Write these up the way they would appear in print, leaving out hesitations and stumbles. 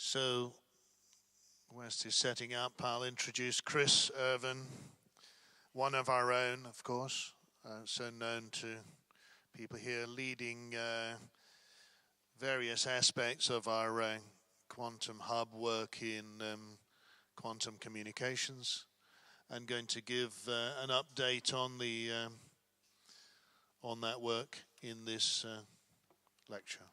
So, West is setting up. I'll introduce Chris Erven, one of our own, of course, so known to people here, leading various aspects of our quantum hub work in quantum communications, and going to give an update on the on that work in this lecture.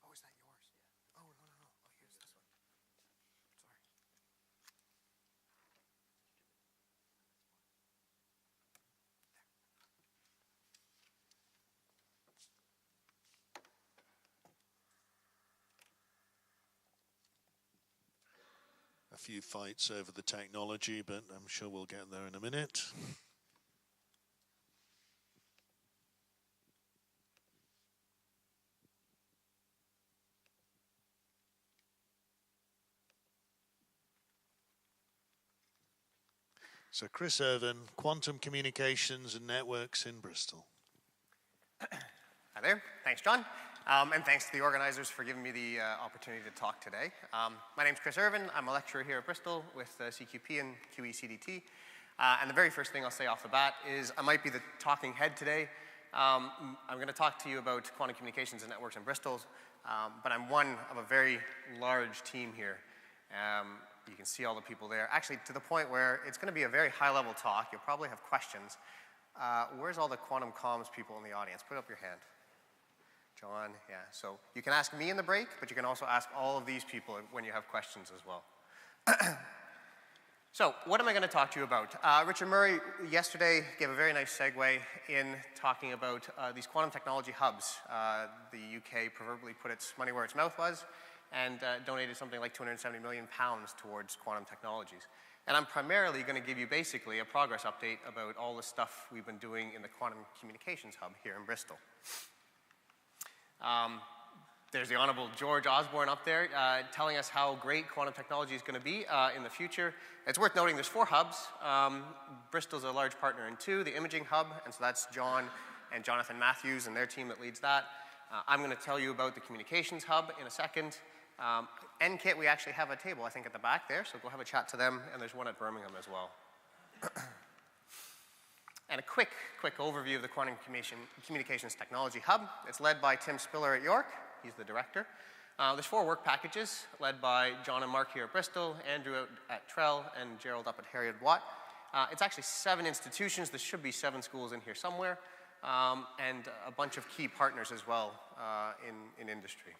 Oh, is that yours? Yeah. Oh, no. Oh, here's this one. Sorry. A few fights over the technology, but I'm sure we'll get there in a minute. So Chris Erven, Quantum Communications and Networks in Bristol. Hi there. Thanks, John. And thanks to the organizers for giving me the opportunity to talk today. My name's Chris Erven. I'm a lecturer here at Bristol with CQP and QECDT. And the very first thing I'll say off the bat is I might be the talking head today. I'm going to talk to you about quantum communications and networks in Bristol, but I'm one of a very large team here. You can see all the people there. Actually, to the point where it's going to be a very high-level talk. You'll probably have questions. Where's all the quantum comms people in the audience? Put up your hand. John, yeah. So you can ask me in the break, but you can also ask all of these people when you have questions as well. So what am I going to talk to you about? Richard Murray yesterday gave a very nice segue in talking about these quantum technology hubs. The UK proverbially put its money where its mouth was and donated something like £270 million towards quantum technologies. And I'm primarily going to give you basically a progress update about all the stuff we've been doing in the Quantum Communications Hub here in Bristol. There's the Honorable George Osborne up there telling us how great quantum technology is going to be in the future. It's worth noting there's 4 hubs. Bristol's a large partner in 2, the Imaging Hub, and so that's John and Jonathan Matthews and their team that leads that. I'm going to tell you about the Communications Hub in a second. NKIT, we actually have a table, I think, at the back there, so go have a chat to them, and there's one at Birmingham as well. And a quick overview of the Quantum Communications Technology Hub. It's led by Tim Spiller at York. He's the director. There's 4 work packages led by John and Mark here at Bristol, Andrew at Trell, and Gerald up at Heriot-Watt. It's actually 7 institutions. There should be 7 schools in here somewhere, and a bunch of key partners as well in industry.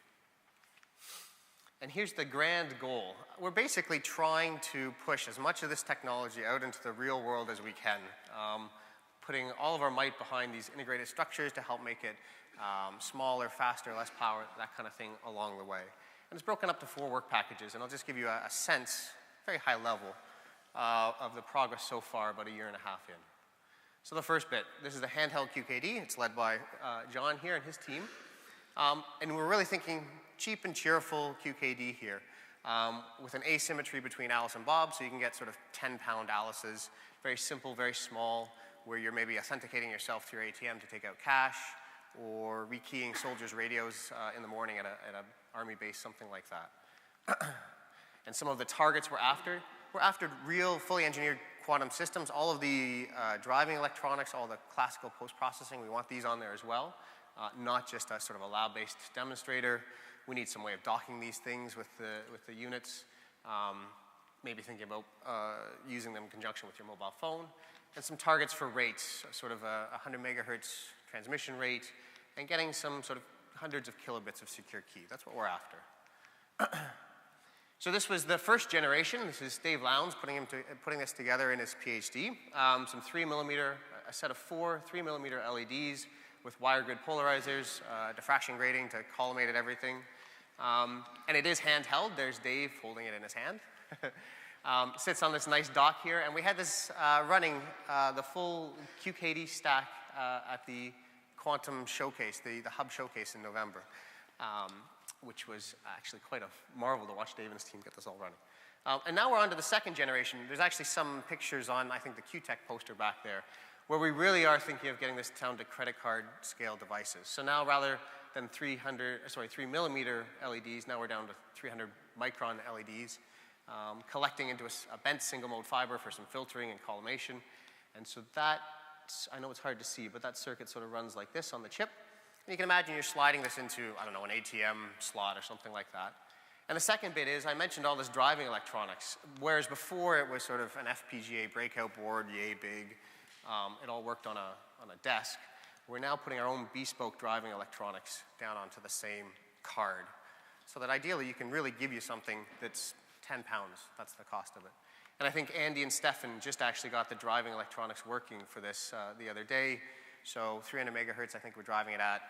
And here's the grand goal. We're basically trying to push as much of this technology out into the real world as we can, putting all of our might behind these integrated structures to help make it smaller, faster, less power, that kind of thing along the way. And it's broken up to 4 work packages, and I'll just give you a sense, very high level, of the progress so far, about a year and a half in. So the first bit, this is the handheld QKD. It's led by John here and his team. And we're really thinking cheap and cheerful QKD here, with an asymmetry between Alice and Bob, so you can get sort of 10-pound Alices, very simple, very small, where you're maybe authenticating yourself to your ATM to take out cash, or rekeying soldiers' radios in the morning at an army base, something like that. And some of the targets we're after real, fully engineered quantum systems, all of the driving electronics, all the classical post-processing, we want these on there as well, not just a sort of a lab-based demonstrator. We need some way of docking these things with the units, maybe thinking about using them in conjunction with your mobile phone, and some targets for rates, sort of a 100 megahertz transmission rate, and getting some sort of hundreds of kilobits of secure key. That's what we're after. So this was the first generation. This is Dave Lowndes putting this together in his PhD. Some 3mm, a set of 4 3mm LEDs with wire grid polarizers, diffraction grating to collimate everything. And it is handheld. There's Dave holding it in his hand. Sits on this nice dock here, and we had this running the full QKD stack at the Quantum Showcase, the Hub Showcase in November, which was actually quite a marvel to watch Dave and his team get this all running. And now we're on to the second generation. There's actually some pictures on, I think, the QTech poster back there, where we really are thinking of getting this down to credit card scale devices. So now rather than 3 millimeter LEDs, now we're down to 300 micron LEDs, collecting into a bent single mode fiber for some filtering and collimation. And so that, I know it's hard to see, but that circuit sort of runs like this on the chip. And you can imagine you're sliding this into, I don't know, an ATM slot or something like that. And the second bit is, I mentioned all this driving electronics, whereas before it was sort of an FPGA breakout board, yay big. It all worked on a desk. We're now putting our own bespoke driving electronics down onto the same card, so that ideally you can really give you something that's 10 pounds. That's the cost of it. And I think Andy and Stefan just actually got the driving electronics working for this the other day. So 300 megahertz, I think we're driving it at,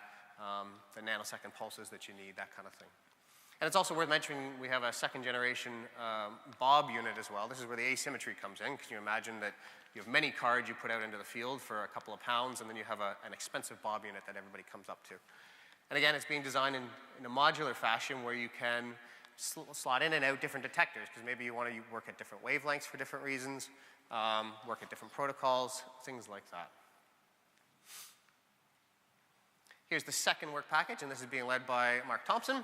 the nanosecond pulses that you need, that kind of thing. And it's also worth mentioning we have a second generation Bob unit as well. This is where the asymmetry comes in. Can you imagine that you have many cards you put out into the field for a couple of pounds, and then you have an expensive Bob unit that everybody comes up to. And again, it's being designed in a modular fashion where you can slot in and out different detectors, because maybe you want to work at different wavelengths for different reasons, work at different protocols, things like that. Here's the second work package, and this is being led by Mark Thompson.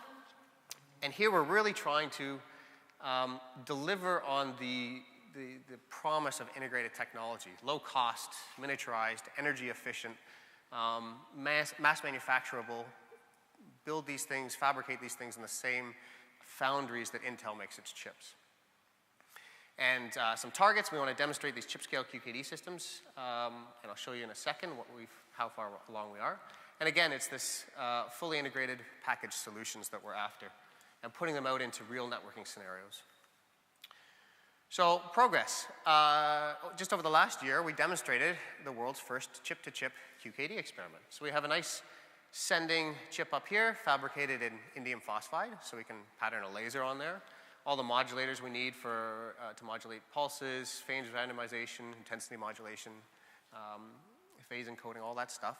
And here we're really trying to deliver on the promise of integrated technology, low cost, miniaturized, energy efficient, mass manufacturable, build these things, fabricate these things in the same foundries that Intel makes its chips. And some targets, we want to demonstrate these chip scale QKD systems, and I'll show you in a second how far along we are. And again, it's this fully integrated packaged solutions that we're after, and putting them out into real networking scenarios. So progress. Just over the last year, we demonstrated the world's first chip-to-chip QKD experiment. So we have a nice sending chip up here, fabricated in indium phosphide, so we can pattern a laser on there. All the modulators we need to modulate pulses, phase randomization, intensity modulation, phase encoding, all that stuff.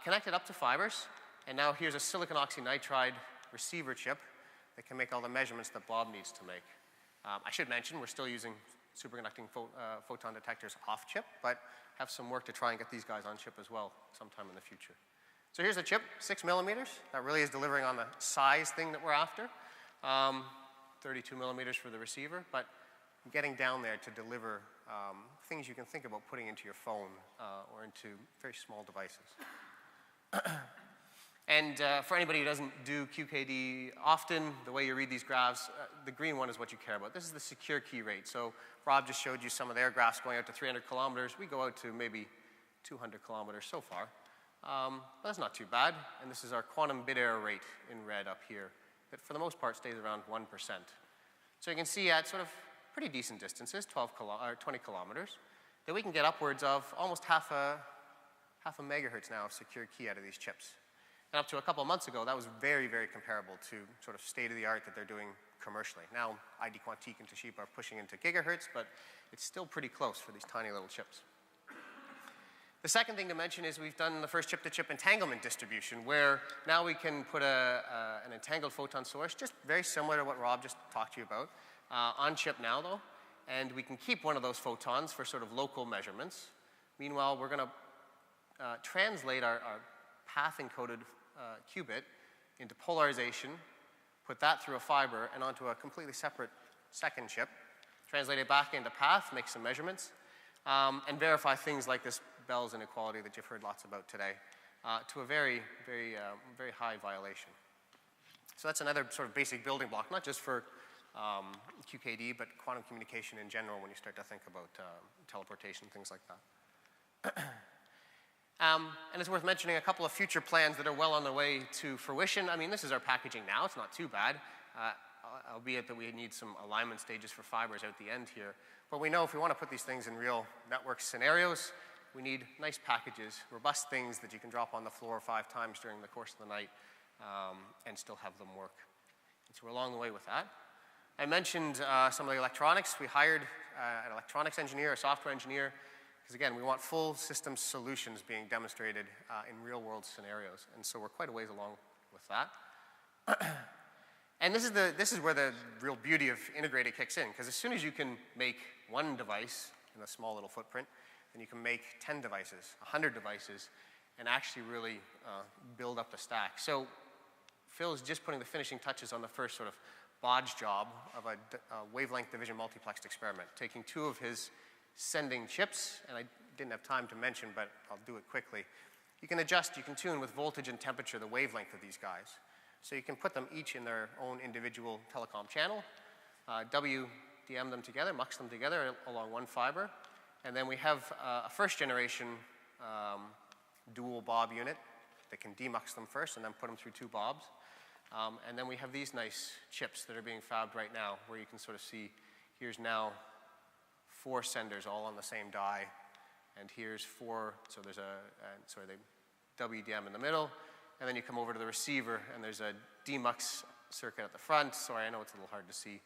Connected up to fibers, and now here's a silicon oxynitride receiver chip that can make all the measurements that Bob needs to make. I should mention we're still using superconducting photon detectors off chip, but have some work to try and get these guys on chip as well sometime in the future. So here's a chip, 6 millimeters. That really is delivering on the size thing that we're after. 32 millimeters for the receiver, but getting down there to deliver things you can think about putting into your phone or into very small devices. And for anybody who doesn't do QKD often, the way you read these graphs, the green one is what you care about. This is the secure key rate. So Rob just showed you some of their graphs going out to 300 kilometers. We go out to maybe 200 kilometers so far. But that's not too bad. And this is our quantum bit error rate in red up here, that for the most part stays around 1%. So you can see at sort of pretty decent distances, 20 kilometers, that we can get upwards of almost half a megahertz now of secure key out of these chips. And up to a couple of months ago, that was very, very comparable to sort of state-of-the-art that they're doing commercially. Now, ID Quantique and Toshiba are pushing into gigahertz, but it's still pretty close for these tiny little chips. The second thing to mention is we've done the first chip-to-chip entanglement distribution, where now we can put an entangled photon source, just very similar to what Rob just talked to you about, on chip now, though. And we can keep one of those photons for sort of local measurements. Meanwhile, we're going to translate our path-encoded qubit into polarization, put that through a fiber and onto a completely separate second chip, translate it back into path, make some measurements, and verify things like this Bell's inequality that you've heard lots about today to a very, very, very high violation. So that's another sort of basic building block, not just for QKD, but quantum communication in general when you start to think about teleportation, things like that. And it's worth mentioning a couple of future plans that are well on their way to fruition. I mean, this is our packaging now. It's not too bad, albeit that we need some alignment stages for fibers out the end here. But we know if we want to put these things in real network scenarios, we need nice packages, robust things that you can drop on the floor 5 times during the course of the night and still have them work. And so we're along the way with that. I mentioned some of the electronics. We hired an electronics engineer, a software engineer, because again, we want full system solutions being demonstrated in real world scenarios. And so we're quite a ways along with that. And this is where the real beauty of integrated kicks in, because as soon as you can make one device in a small little footprint, then you can make 10 devices, 100 devices, and actually really build up the stack. So Phil is just putting the finishing touches on the first sort of bodge job of a wavelength division multiplexed experiment, taking 2 of his sending chips, and I didn't have time to mention, but I'll do it quickly. You can adjust, you can tune with voltage and temperature the wavelength of these guys. So you can put them each in their own individual telecom channel, WDM them together, mux them together along one fiber, and then we have a first generation dual bob unit that can demux them first and then put them through 2 bobs. And then we have these nice chips that are being fabbed right now, where you can sort of see, here's now 4 senders all on the same die, and here's 4, so there's the WDM in the middle, and then you come over to the receiver, and there's a demux circuit at the front. Sorry, I know it's a little hard to see,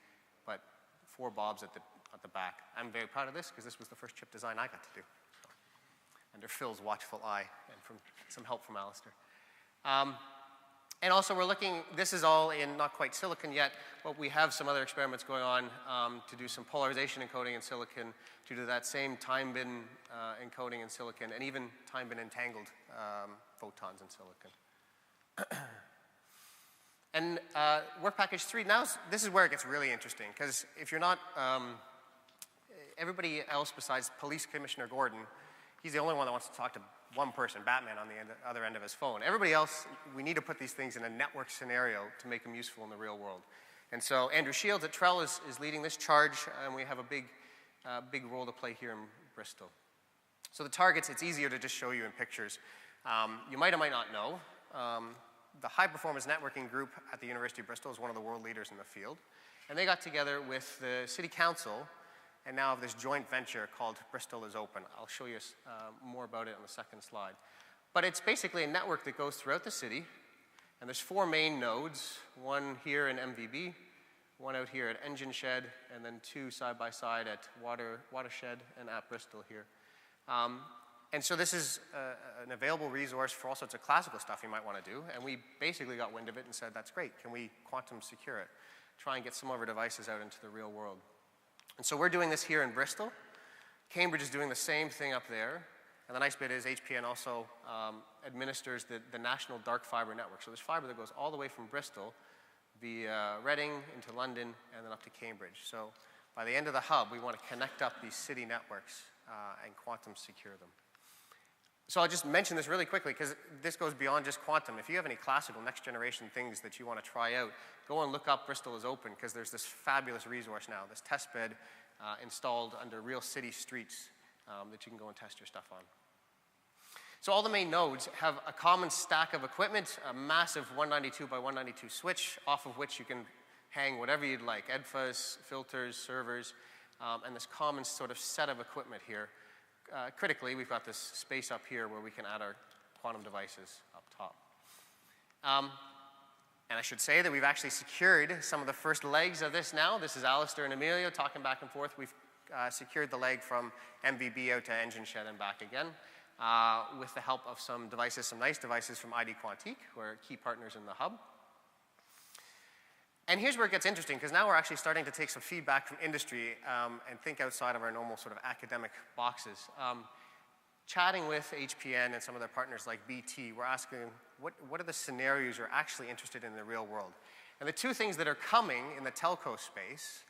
but 4 bobs at the back. I'm very proud of this, because this was the first chip design I got to do, under Phil's watchful eye, and from some help from Alistair. And also we're looking, this is all in not quite silicon yet, but we have some other experiments going on to do some polarization encoding in silicon, to do that same time bin encoding in silicon, and even time bin entangled photons in silicon. And work package 3, now this is where it gets really interesting, because if you're not, everybody else besides Police Commissioner Gordon, he's the only one that wants to talk to one person, Batman, on the other end of his phone. Everybody else, we need to put these things in a network scenario to make them useful in the real world. And so Andrew Shields at Trell is leading this charge, and we have a big role to play here in Bristol. So the targets, it's easier to just show you in pictures. You might or might not know, the High Performance Networking Group at the University of Bristol is one of the world leaders in the field. And they got together with the City Council, and now have this joint venture called Bristol is Open. I'll show you more about it on the second slide. But it's basically a network that goes throughout the city, and there's 4 main nodes, one here in MVB, one out here at Engine Shed, and then 2 side by side at Watershed and at Bristol here. And so this is an available resource for all sorts of classical stuff you might want to do, and we basically got wind of it and said, that's great, can we quantum secure it? Try and get some of our devices out into the real world. And so we're doing this here in Bristol. Cambridge is doing the same thing up there. And the nice bit is HPN also administers the National Dark Fiber Network. So there's fiber that goes all the way from Bristol via Reading into London and then up to Cambridge. So by the end of the hub, we want to connect up these city networks and quantum secure them. So I'll just mention this really quickly, because this goes beyond just quantum. If you have any classical next generation things that you want to try out, go and look up Bristol is Open, because there's this fabulous resource now, this test bed installed under real city streets that you can go and test your stuff on. So all the main nodes have a common stack of equipment, a massive 192 by 192 switch, off of which you can hang whatever you'd like, EDFAs, filters, servers, and this common sort of set of equipment here. Critically, we've got this space up here where we can add our quantum devices up top. And I should say that we've actually secured some of the first legs of this now. This is Alistair and Emilio talking back and forth. We've secured the leg from MVB out to Engine Shed and back again with the help of some devices, some nice devices from ID Quantique, who are key partners in the hub. And here's where it gets interesting, because now we're actually starting to take some feedback from industry and think outside of our normal sort of academic boxes. Chatting with HPN and some of their partners like BT, we're asking what are the scenarios you're actually interested in the real world? And the 2 things that are coming in the telco space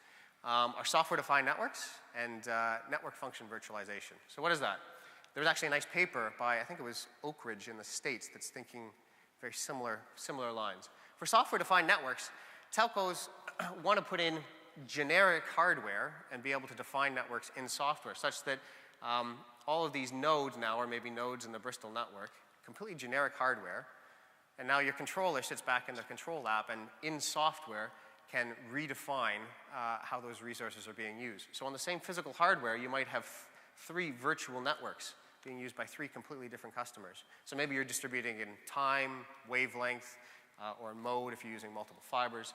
are software-defined networks and network function virtualization. So what is that? There was actually a nice paper by, I think it was Oak Ridge in the States, that's thinking very similar lines. For software-defined networks, telcos want to put in generic hardware and be able to define networks in software, such that all of these nodes now, or maybe nodes in the Bristol network, completely generic hardware, and now your controller sits back in the control app and in software can redefine how those resources are being used. So on the same physical hardware, you might have 3 virtual networks being used by 3 completely different customers. So maybe you're distributing in time, wavelength, or mode if you're using multiple fibers.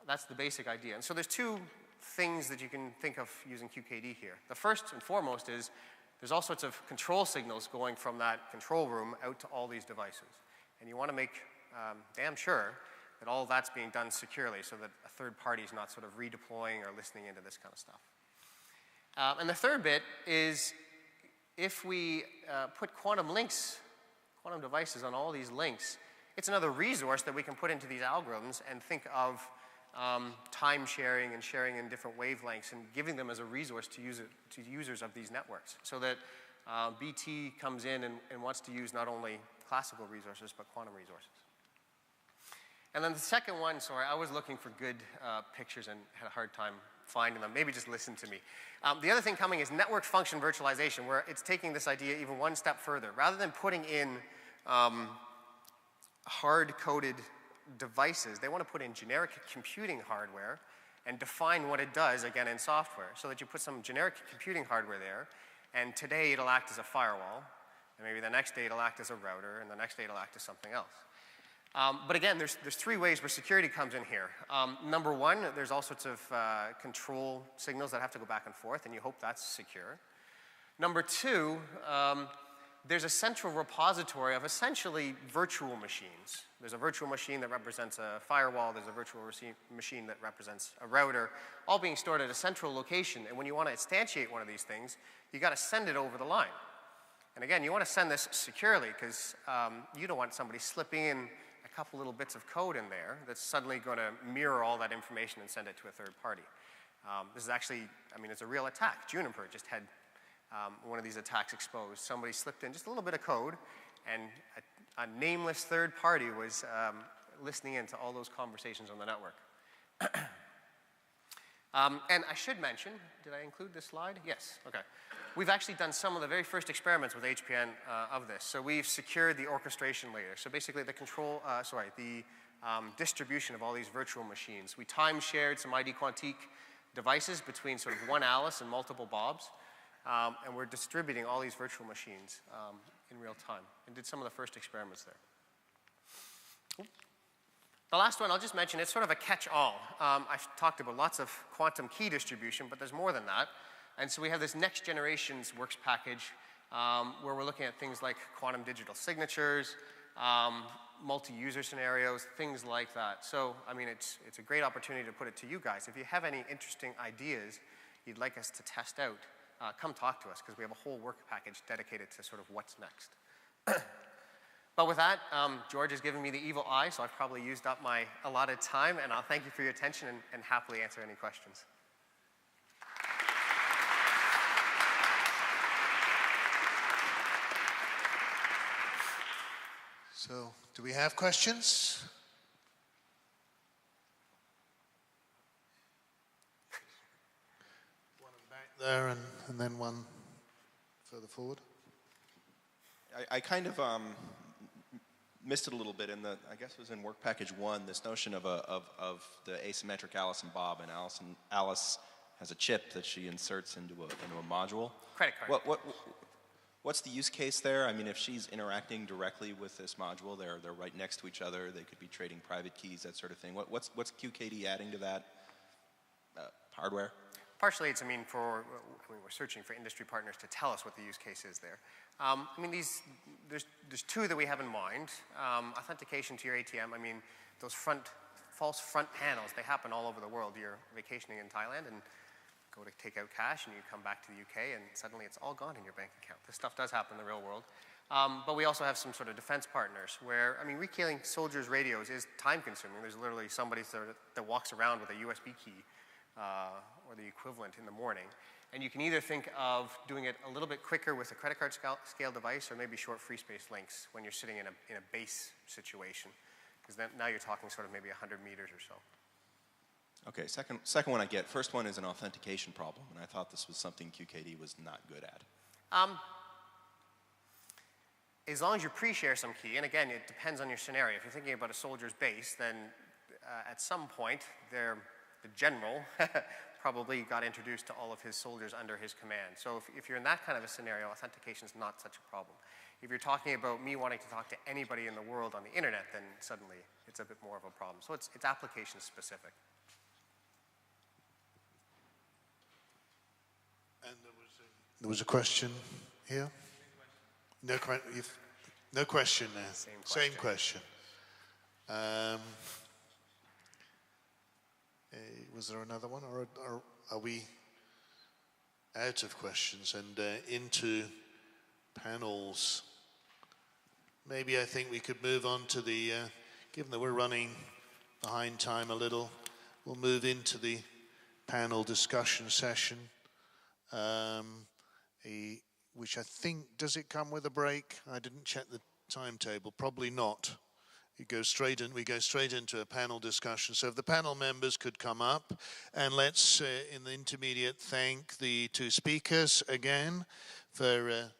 That's the basic idea. And so there's 2 things that you can think of using QKD here. The first and foremost is there's all sorts of control signals going from that control room out to all these devices. And you want to make damn sure that all of that's being done securely so that a third party is not sort of redeploying or listening into this kind of stuff. And the third bit is if we put quantum links, quantum devices on all these links, it's another resource that we can put into these algorithms and think of time sharing and sharing in different wavelengths and giving them as a resource to users of these networks so that BT comes in and wants to use not only classical resources but quantum resources. And then the second one, sorry, I was looking for good pictures and had a hard time finding them. Maybe just listen to me. The other thing coming is network function virtualization, where it's taking this idea even one step further. Rather than putting in hard-coded devices, they want to put in generic computing hardware and define what it does, again, in software, so that you put some generic computing hardware there, and today it'll act as a firewall, and maybe the next day it'll act as a router, and the next day it'll act as something else. But again, there's three ways where security comes in here. Number one, there's all sorts of control signals that have to go back and forth, and you hope that's secure. Number two, there's a central repository of essentially virtual machines. There's a virtual machine that represents a firewall. There's a virtual machine that represents a router, all being stored at a central location. And when you want to instantiate one of these things, you got to send it over the line. And again, you want to send this securely because you don't want somebody slipping in a couple little bits of code in there that's suddenly going to mirror all that information and send it to a third party. This is actually, I mean, it's a real attack. Juniper just had one of these attacks exposed. Somebody slipped in just a little bit of code, and a nameless third party was listening into all those conversations on the network. And I should mention, did I include this slide? Yes, okay. We've actually done some of the very first experiments with HPN of this. So we've secured the orchestration layer. So basically the control, distribution of all these virtual machines. We time shared some ID Quantique devices between sort of one Alice and multiple Bobs. And we're distributing all these virtual machines in real time and did some of the first experiments there. The last one I'll just mention, it's sort of a catch-all. I've talked about lots of quantum key distribution, but there's more than that. And so we have this next generations works package where we're looking at things like quantum digital signatures, multi-user scenarios, things like that. So, I mean, it's a great opportunity to put it to you guys. If you have any interesting ideas you'd like us to test out, come talk to us because we have a whole work package dedicated to sort of what's next. But with that, George has given me the evil eye, so I've probably used up my allotted time, and I'll thank you for your attention and happily answer any questions. So, do we have questions? One back there and then one further forward. I kind of missed it a little bit in the, I guess it was in work package 1, this notion of the asymmetric Alice and Bob, and Alice has a chip that she inserts into a module. Credit card. What's the use case there? I mean, if she's interacting directly with this module, they're right next to each other, they could be trading private keys, that sort of thing. What's QKD adding to that hardware? Partially, it's, we're searching for industry partners to tell us what the use case is there. There's two that we have in mind. Authentication to your ATM, those false front panels, they happen all over the world. You're vacationing in Thailand and go to take out cash and you come back to the UK and suddenly it's all gone in your bank account. This stuff does happen in the real world. But we also have some sort of defense partners where, rekeying soldiers' radios is time consuming. There's literally somebody that walks around with a USB key or the equivalent in the morning. And you can either think of doing it a little bit quicker with a credit card scale device or maybe short free space links when you're sitting in a base situation. Because then now you're talking sort of maybe 100 meters or so. Okay, second one I get. First one is an authentication problem, and I thought this was something QKD was not good at. As long as you pre-share some key, and again, it depends on your scenario. If you're thinking about a soldier's base, then at some point, the general probably got introduced to all of his soldiers under his command. So if you're in that kind of a scenario, authentication is not such a problem. If you're talking about me wanting to talk to anybody in the world on the internet, then suddenly it's a bit more of a problem. So it's application specific. And there was a question here. No question there. Same question. Was there another one, or are we out of questions and into panels? Maybe I think we could move on to the, given that we're running behind time a little, we'll move into the panel discussion session, which I think, does it come with a break? I didn't check the timetable, probably not. We go straight into a panel discussion. So if the panel members could come up, and let's, in the intermediate, thank the two speakers again for